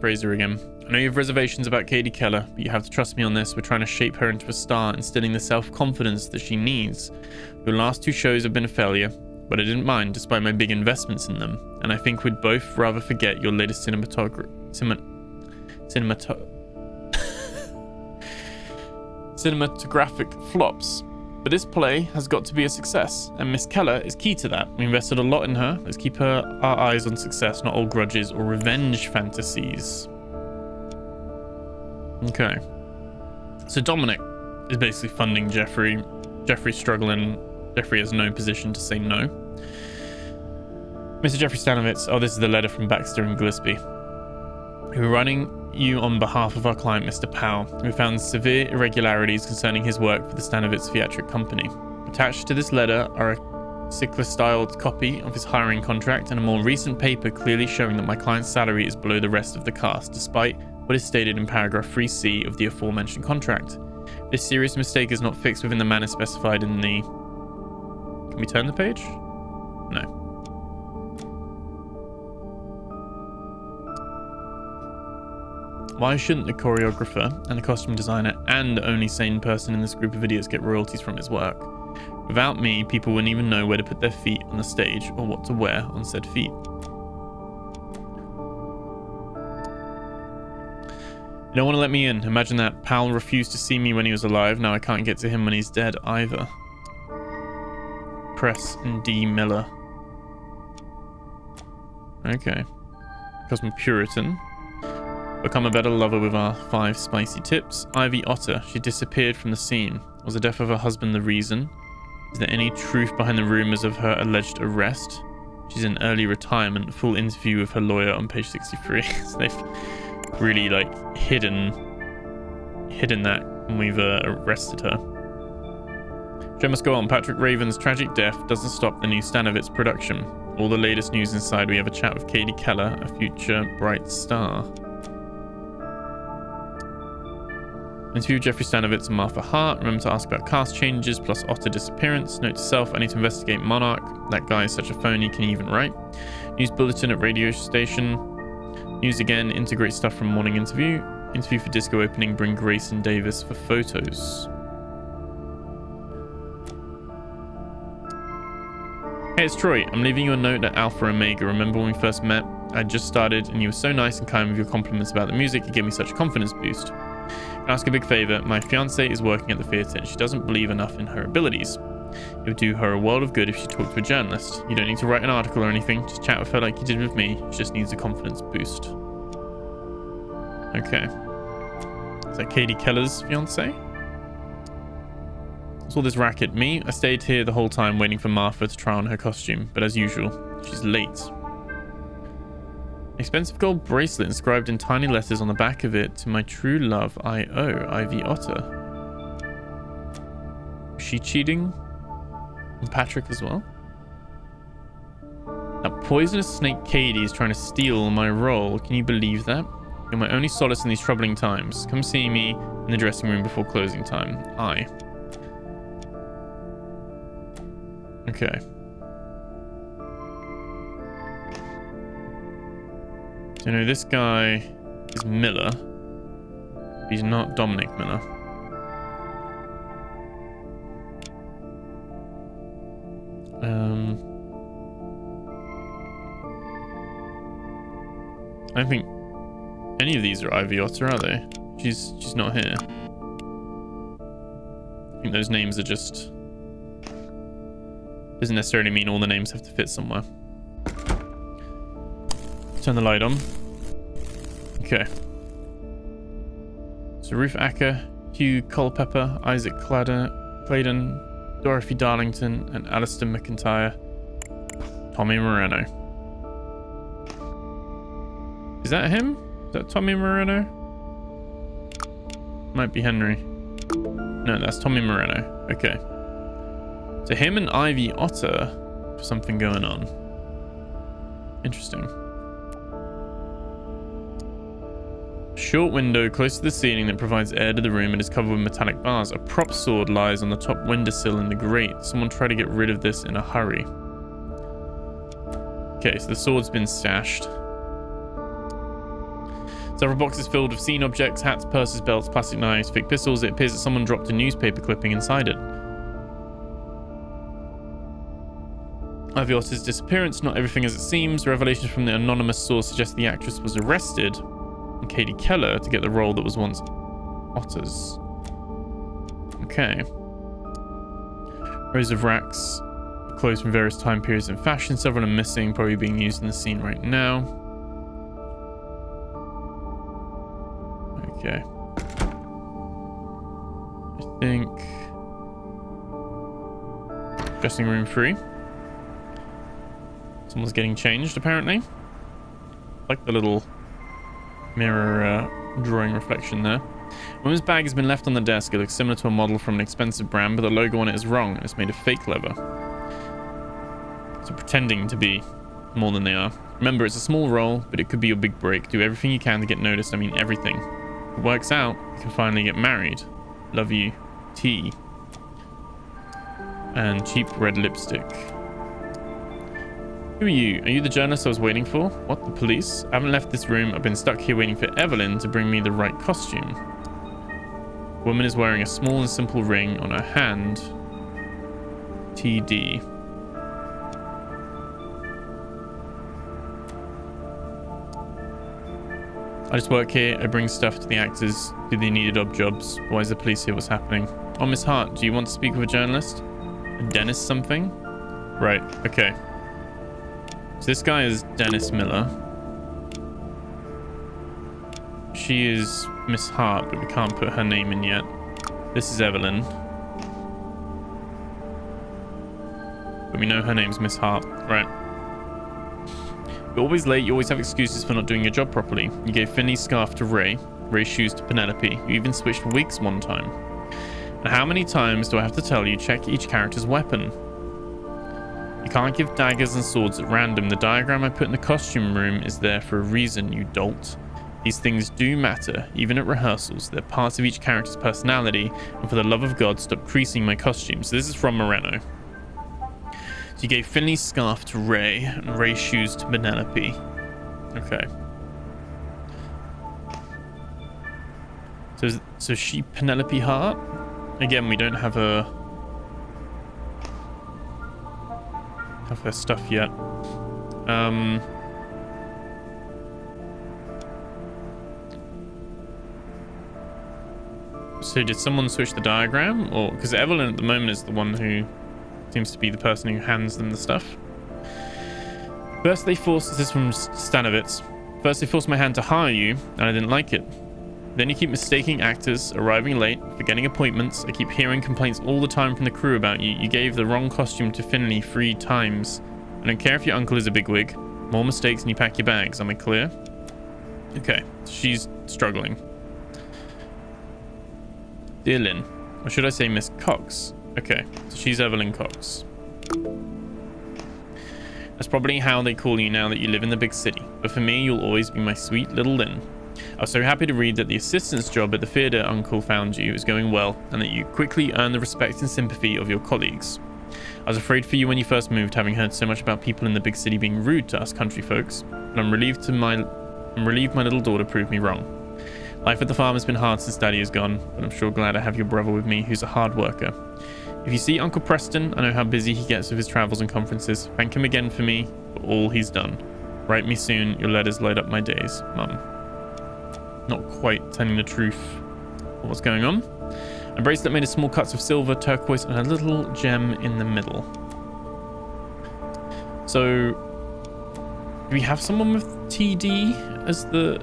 Fraser again. I know you have reservations about Katie Keller, but you have to trust me on this. We're trying to shape her into a star, instilling the self-confidence that she needs. Your last 2 shows have been a failure, but I didn't mind despite my big investments in them. And I think we'd both rather forget your latest cinematographic flops. But this play has got to be a success, and Miss Keller is key to that. We invested a lot in her. Let's keep our eyes on success, not old grudges or revenge fantasies. Okay. So Dominic is basically funding Jeffrey. Jeffrey's struggling. Jeffrey has no position to say no. Mr. Jeffrey Stanovitz, oh, this is the letter from Baxter and Gillespie. We were running you on behalf of our client, Mr. Powell. We found severe irregularities concerning his work for the Stanovitz Theatric Company. Attached to this letter are a Sickler-styled copy of his hiring contract and a more recent paper clearly showing that my client's salary is below the rest of the cast, despite what is stated in paragraph 3C of the aforementioned contract. This serious mistake is not fixed within the manner specified in the... Can we turn the page? No. Why shouldn't the choreographer and the costume designer and the only sane person in this group of idiots get royalties from his work? Without me, people wouldn't even know where to put their feet on the stage or what to wear on said feet. You don't want to let me in. Imagine that. Powell refused to see me when he was alive. Now I can't get to him when he's dead either. Press and D. Miller. Okay. Cosmopolitan. Become a better lover with our 5 spicy tips. Ivy Otter. She disappeared from the scene. Was the death of her husband the reason? Is there any truth behind the rumors of her alleged arrest? She's in early retirement. Full interview with her lawyer on page 63. So they've really hidden that when we've arrested her. Show must go on. Patrick Raven's tragic death doesn't stop the new Stanovitz production. All the latest news inside. We have a chat with Katie Keller, a future bright star. Interview with Jeffrey Stanovitz and Martha Hart. Remember to ask about cast changes plus Otter disappearance. Note to self, I need to investigate Monarch. That guy is such a phony, can he even write? News bulletin at radio station. News again, integrate stuff from morning interview. Interview for disco opening, bring Grayson Davis for photos. Hey, it's Troy. I'm leaving you a note at Alpha Omega. Remember when we first met? I just started and you were so nice and kind with your compliments about the music. You gave me such a confidence boost. Can I ask a big favor? My fiance is working at the theater and she doesn't believe enough in her abilities. It would do her a world of good if she talked to a journalist. You don't need to write an article or anything. Just chat with her like you did with me. She just needs a confidence boost. Okay. Is that Katie Keller's fiance? What's all this racket? Me? I stayed here the whole time waiting for Martha to try on her costume. But as usual, she's late. Expensive gold bracelet inscribed in tiny letters on the back of it. To my true love, I owe Ivy Otter. Is she cheating? And Patrick as well? That poisonous snake Katie is trying to steal my role. Can you believe that? You're my only solace in these troubling times. Come see me in the dressing room before closing time. Aye. Okay. So, this guy is Miller. He's not Dominic Miller. I don't think any of these are Ivy Otter, are they? She's not here. I think those names are just... Doesn't necessarily mean all the names have to fit somewhere. Turn the light on. Okay. So Ruth Acker, Hugh Culpepper, Isaac Claydon, Dorothy Darlington, and Alistair McIntyre. Tommy Moreno. Is that him? Is that Tommy Moreno? Might be Henry. No, that's Tommy Moreno. Okay. So him and Ivy Otter have something going on. Interesting. Short window close to the ceiling that provides air to the room and is covered with metallic bars. A prop sword lies on the top windowsill in the grate. Someone tried to get rid of this in a hurry. Okay, so the sword's been stashed. Several boxes filled with scene objects, hats, purses, belts, plastic knives, fake pistols. It appears that someone dropped a newspaper clipping inside it. Ivy Otter's disappearance, not everything as it seems. Revelations from the anonymous source suggest the actress was arrested, and Katie Keller, to get the role that was once Otter's. Okay. Rows of racks, clothes from various time periods and fashion. Several are missing, probably being used in the scene right now. Okay. I think... Dressing room 3. Someone's getting changed, apparently. Like the little mirror drawing reflection there. A woman's bag has been left on the desk. It looks similar to a model from an expensive brand, but the logo on it is wrong, and it's made of fake leather. So pretending to be more than they are. Remember, it's a small role, but it could be your big break. Do everything you can to get noticed. I mean, everything. If it works out, you can finally get married. Love you, T. And cheap red lipstick. Who are you? Are you the journalist I was waiting for? What, the police? I haven't left this room. I've been stuck here waiting for Evelyn to bring me the right costume. The woman is wearing a small and simple ring on her hand. TD. I just work here. I bring stuff to the actors. Do the needed odd jobs. Why is the police here? What's happening? Oh, Miss Hart, do you want to speak with a journalist? A Dennis something? Right, okay. So this guy is Dennis Miller. She is Miss Hart, but we can't put her name in yet. This is Evelyn. But we know her name's Miss Hart. Right. You're always late. You always have excuses for not doing your job properly. You gave Finney's scarf to Ray. Ray's shoes to Penelope. You even switched wigs one time. And how many times do I have to tell you, check each character's weapon? You can't give daggers and swords at random. The diagram I put in the costume room is there for a reason, you dolt. These things do matter, even at rehearsals. They're parts of each character's personality, and for the love of God, stop creasing my costume. So this is from Moreno. So you gave Finley's scarf to Ray, and Ray's shoes to Penelope. Okay. So she Penelope Hart? Again, we don't have her stuff yet. So did someone switch the diagram? Or because Evelyn at the moment is the one who Seems to be the person who hands them the stuff. First they forced... This is from Stanovitz. First they forced my hand to hire you, and I didn't like it. Then you keep mistaking actors, arriving late, forgetting appointments. I keep hearing complaints all the time from the crew about you. You gave the wrong costume to Finley 3 times. I don't care if your uncle is a bigwig. More mistakes and you pack your bags. Am I clear? Okay, she's struggling. Dear Lynn, or should I say Miss Cox? Okay, so she's Evelyn Cox. That's probably how they call you now that you live in the big city. But for me, you'll always be my sweet little Lynn. I was so happy to read that the assistant's job at the theatre uncle found you is going well, and that you quickly earn the respect and sympathy of your colleagues. I was afraid for you when you first moved, having heard so much about people in the big city being rude to us country folks, but I'm relieved my little daughter proved me wrong. Life at the farm has been hard since Daddy is gone, but I'm sure glad I have your brother with me, who's a hard worker. If you see Uncle Preston, I know how busy he gets with his travels and conferences. Thank him again for me, for all he's done. Write me soon, your letters light up my days, Mum. Not quite telling the truth of what's going on. A bracelet made of small cuts of silver, turquoise, and a little gem in the middle. So, do we have someone with TD as the...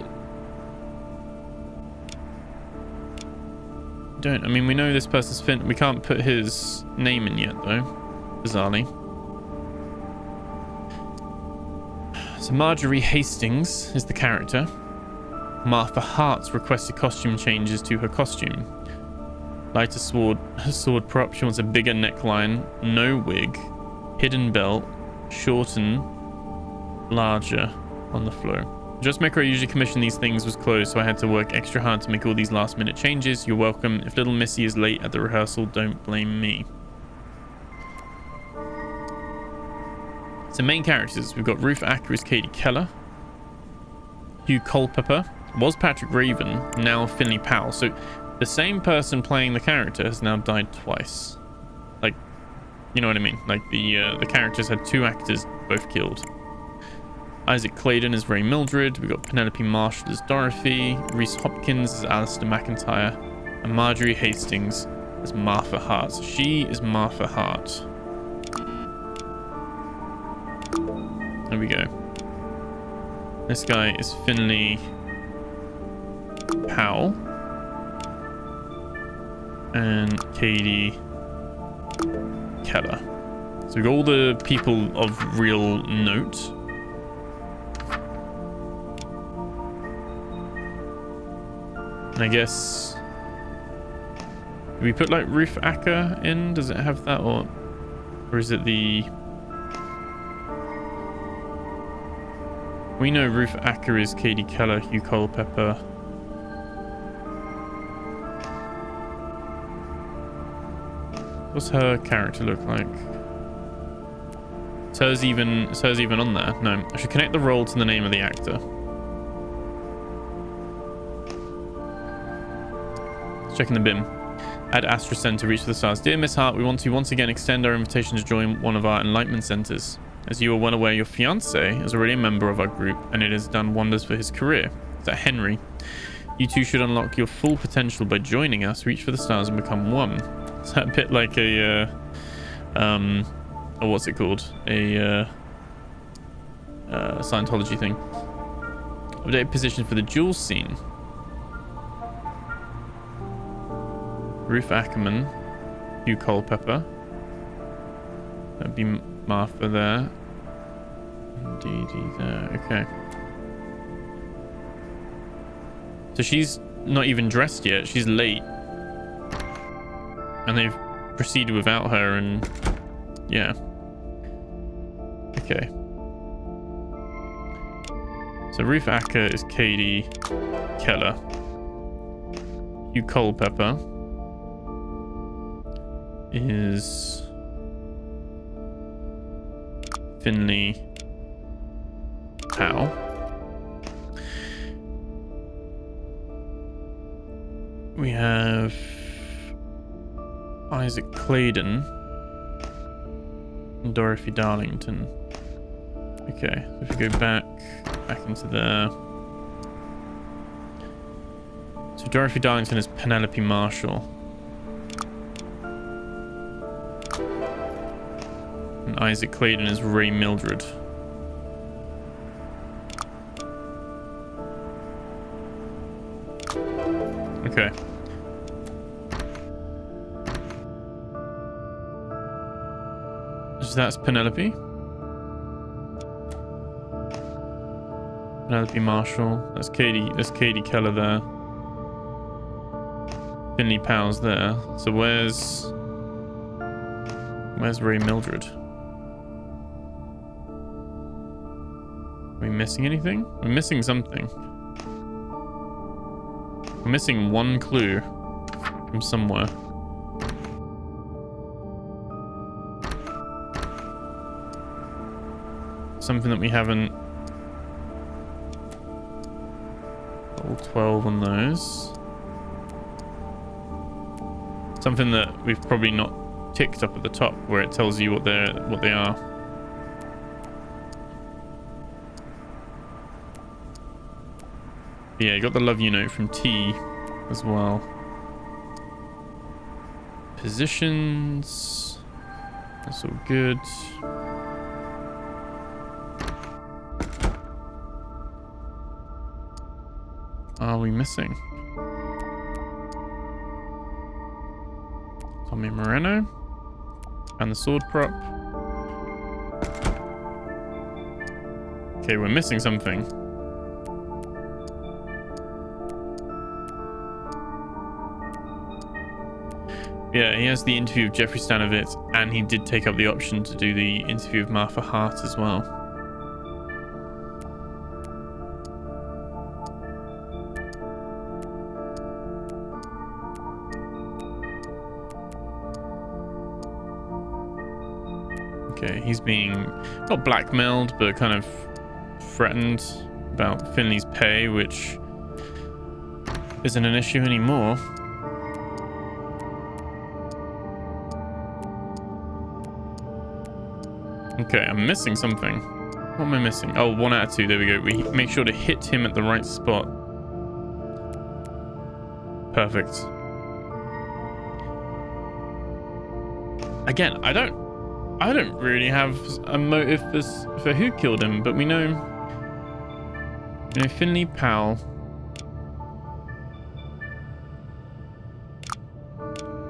I mean, we know this person's Finn. We can't put his name in yet, though. Bizarrely. So Marjorie Hastings is the character. Martha Hart's requested costume changes to her costume. Lighter sword prop. She wants a bigger neckline, no wig, hidden belt, shorten, larger on the floor. Dressmaker I usually commission these things was closed, so I had to work extra hard to make all these last minute changes. You're welcome. If little Missy is late at the rehearsal, don't blame me. So main characters, we've got Ruth Acker as Katie Keller. Hugh Culpepper was Patrick Raven, now Finley Powell. So the same person playing the character has now died twice. Like, you know what I mean? Like the characters had 2 actors both killed. Isaac Claydon as Ray Mildred. We've got Penelope Marshall as Dorothy. Reese Hopkins as Alistair McIntyre. And Marjorie Hastings as Martha Hart. So she is Martha Hart. There we go. This guy is Finley Powell. And Katie Keller. So we've got all the people of real note. And I guess... Do we put like Ruth Acker in? Does it have that, or is it the... We know Ruth Acker is Katie Keller, Hugh Culpepper. What's her character look like? Is hers even on there? No. I should connect the role to the name of the actor. Checking the BIM. Add Astra Center, reach for the stars. Dear Miss Hart, we want to once again extend our invitation to join one of our enlightenment centers. As you are well aware, your fiance is already a member of our group, and it has done wonders for his career. Is that Henry? You two should unlock your full potential by joining us, reach for the stars, and become one. Is that a bit like a, what's it called? A Scientology thing. Update position for the duel scene. Ruth Ackerman, Hugh Culpepper. That'd be Martha there. And Dee Dee there. Okay. So she's not even dressed yet. She's late. And they've proceeded without her, and yeah. Okay. So Ruth Acker is Katie Keller. Hugh Culpepper is Finley Powell. We have Isaac Claydon and Dorothy Darlington. Okay, so if we go back into there. So Dorothy Darlington is Penelope Marshall. Isaac Clayton as Ray Mildred. Okay. So that's Penelope. Penelope Marshall. That's Katie. That's Katie Keller there. Finley Powell's there. So where's Ray Mildred? Are we missing anything? We're missing something. We're missing one clue from somewhere. Something that we haven't. All 12 on those. Something that we've probably not ticked up at the top where it tells you what they are. Yeah, you got the love you note from T as well. Positions. That's all good. Are we missing? Tommy Moreno. And the sword prop. Okay, we're missing something. Yeah, he has the interview with Jeffrey Stanovitz, and he did take up the option to do the interview with Martha Hart as well. Okay, he's being not blackmailed, but kind of threatened about Finley's pay, which isn't an issue anymore. Okay, I'm missing something. What am I missing? Oh, 1 out of 2. There we go. We make sure to hit him at the right spot. Perfect. Again, I don't really have a motive for who killed him, but we know Finley Powell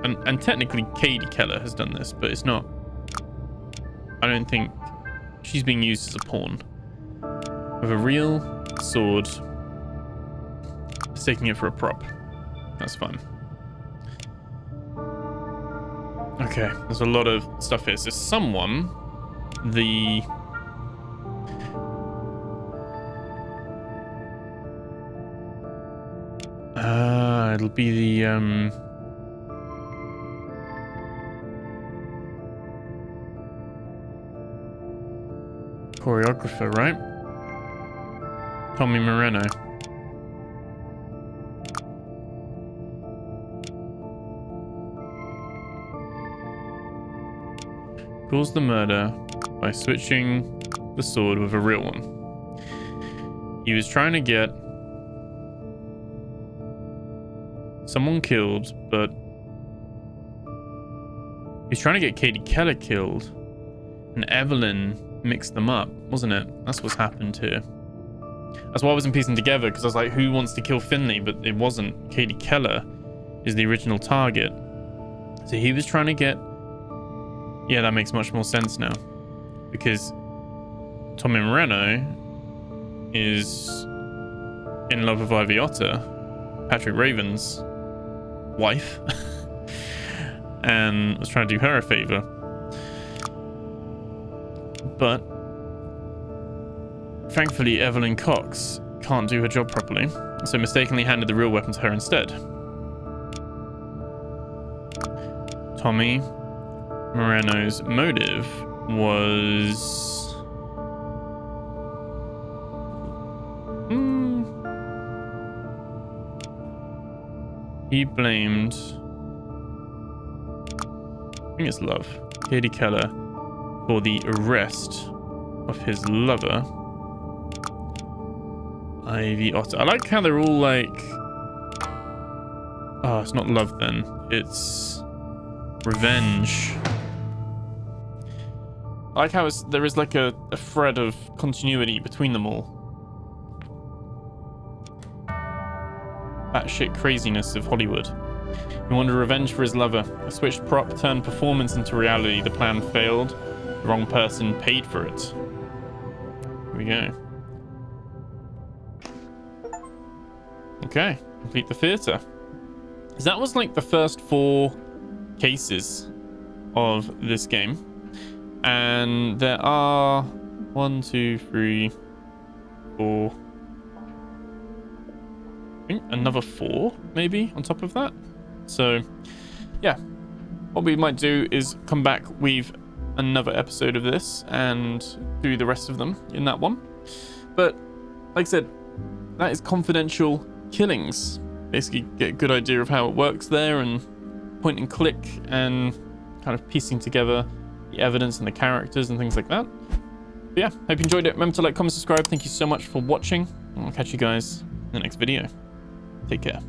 and technically Katie Keller has done this, but it's not. I don't think she's being used as a pawn. With a real sword, mistaking it for a prop. That's fine. Okay, there's a lot of stuff here. So someone, it'll be the choreographer, right? Tommy Moreno. Caused the murder by switching the sword with a real one. He was trying to get someone killed, but he's trying to get Katie Keller killed, and Evelyn mixed them up, wasn't it? That's what's happened here. That's why I wasn't piecing together, because I was like, who wants to kill Finley? But it wasn't. Katie Keller is the original target. So he was trying to get... Yeah, that makes much more sense now. Because Tommy Moreno is in love with Ivy Otter, Patrick Raven's wife, and was trying to do her a favor. But thankfully, Evelyn Cox can't do her job properly, so mistakenly handed the real weapon to her instead. Tommy Moreno's motive was... He blamed... I think it's love. Katie Keller for the arrest of his lover, Ivy Otter. I like how they're all like... Oh, it's not love then. It's revenge. I like how there is like a thread of continuity between them all. That shit craziness of Hollywood. He wanted revenge for his lover. A switched prop turned performance into reality. The plan failed. The wrong person paid for it. Here we go. Okay, complete the theater. So that was like the first 4 cases of this game. And there are 1, 2, 3, 4. I think another 4 maybe on top of that. So yeah, what we might do is come back with another episode of this and do the rest of them in that one. But like I said, that is Confidential Killings. Basically get a good idea of how it works there, and point and click, and kind of piecing together the evidence and the characters and things like that. But yeah, hope you enjoyed it. Remember to like, comment, subscribe. Thank you so much for watching, and I'll catch you guys in the next video. Take care.